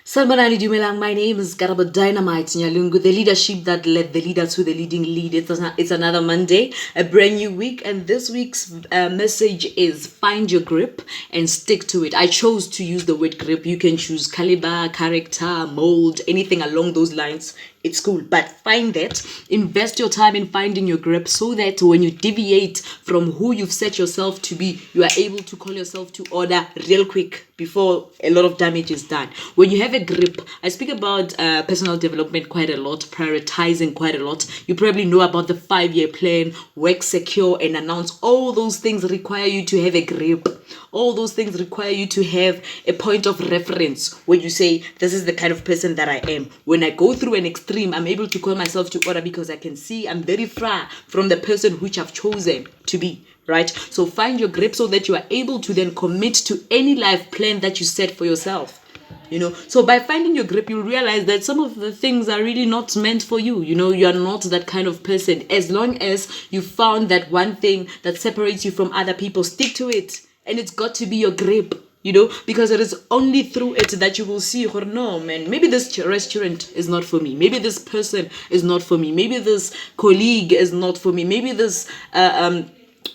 Salmanani Dumelang, my name is Garaba Dynamite Nyalungu, the leadership that led the leader to the leading lead. It's another Monday, a brand new week, and this week's message is find your grip and stick to it. I chose to use the word grip. You can choose caliber, character, mold, anything along those lines. It's cool, but find that, invest your time in finding your grip so that when you deviate from who you've set yourself to be, you are able to call yourself to order real quick before a lot of damage is done. When you have a grip, I speak about personal development quite a lot, prioritizing quite a lot. You probably know about the 5-year plan, work secure and announce. All those things require you to have a grip. All those things require you to have a point of reference where you say, this is the kind of person that I am. When I go through an extreme, I'm able to call myself to order because I can see I'm very far from the person which I've chosen to be. Right? So find your grip so that you are able to then commit to any life plan that you set for yourself. So by finding your grip, you'll realize that some of the things are really not meant for you. You are not that kind of person. As long as you found that one thing that separates you from other people, stick to it. And it's got to be your grip, because it is only through it that you will see, oh, no, man, maybe this restaurant is not for me. Maybe this person is not for me. Maybe this colleague is not for me. Maybe this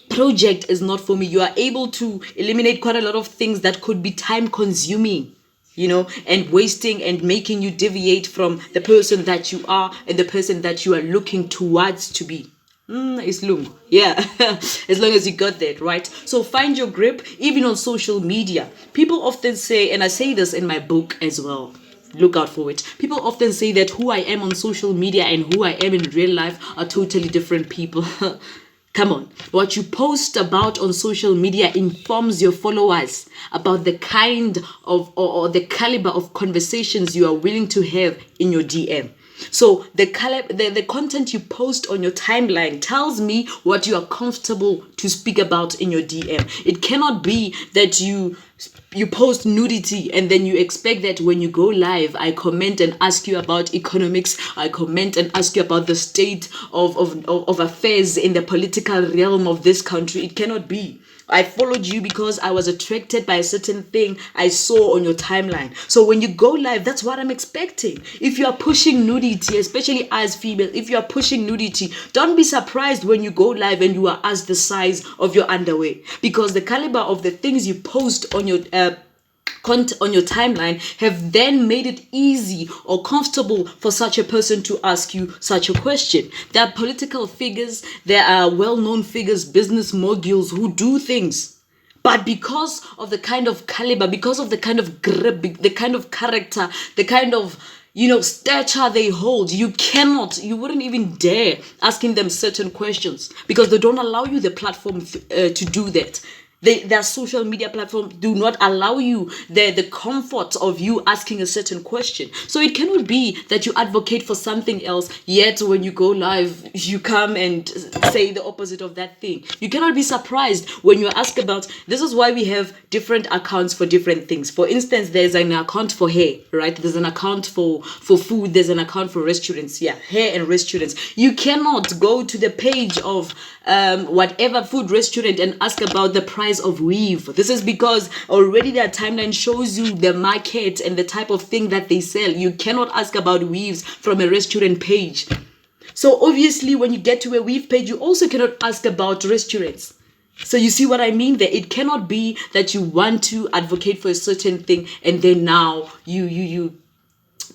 project is not for me. You are able to eliminate quite a lot of things that could be time consuming, and wasting and making you deviate from the person that you are and the person that you are looking towards to be. It's long. Yeah. As long as you got that, right? So find your grip, even on social media. People often say, and I say this in my book as well, look out for it. People often say that who I am on social media and who I am in real life are totally different people. Come on. What you post about on social media informs your followers about the kind of or the caliber of conversations you are willing to have in your DM. So the content you post on your timeline tells me what you are comfortable to speak about in your DM. It cannot be that you post nudity and then you expect that when you go live, I comment and ask you about economics. I comment and ask you about the state of affairs in the political realm of this country. It cannot be. I followed you because I was attracted by a certain thing I saw on your timeline. So when you go live, that's what I'm expecting. If you are pushing nudity, especially as female, if you are pushing nudity, don't be surprised when you go live and you are asked the size of your underwear, because the caliber of the things you post on your on your timeline have then made it easy or comfortable for such a person to ask you such a question. There are political figures, there are well-known figures, business moguls who do things. But because of the kind of caliber, because of the kind of grip, the kind of character, the kind of stature they hold, you wouldn't even dare asking them certain questions because they don't allow you the platform to do that. Their social media platform do not allow you the comfort of you asking a certain question. So it cannot be that you advocate for something else, yet when you go live, you come and say the opposite of that thing. You cannot be surprised when you ask about, this is why we have different accounts for different things. For instance, there's an account for hair, right? There's an account for food. There's an account for restaurants. Yeah, hair and restaurants. You cannot go to the page of whatever food restaurant and ask about the price of weave. This is because already their timeline shows you the market and the type of thing that they sell. You cannot ask about weaves from a restaurant page. So obviously when you get to a weave page, you also cannot ask about restaurants. So you see what I mean there? It cannot be that you want to advocate for a certain thing and then now you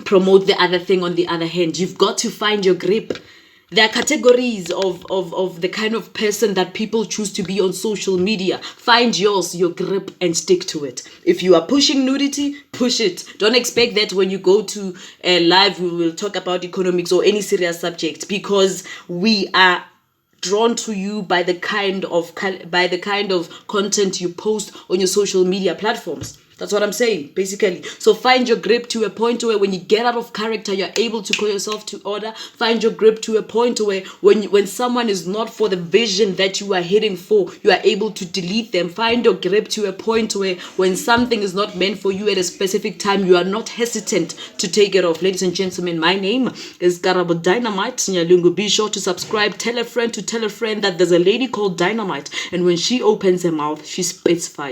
promote the other thing on the other hand. You've got to find your grip. There are categories of the kind of person that people choose to be on social media. Find yours, your grip, and stick to it. If you are pushing nudity, push it. Don't expect that when you go to a live, we will talk about economics or any serious subject, because we are drawn to you by the kind of content you post on your social media platforms. That's what I'm saying, basically. So find your grip to a point where when you get out of character, you're able to call yourself to order. Find your grip to a point where when someone is not for the vision that you are heading for, you are able to delete them. Find your grip to a point where when something is not meant for you at a specific time, you are not hesitant to take it off. Ladies and gentlemen, my name is Garaba Dynamite Nyalungu. Be sure to subscribe. Tell a friend that there's a lady called Dynamite, and when she opens her mouth, she spits fire.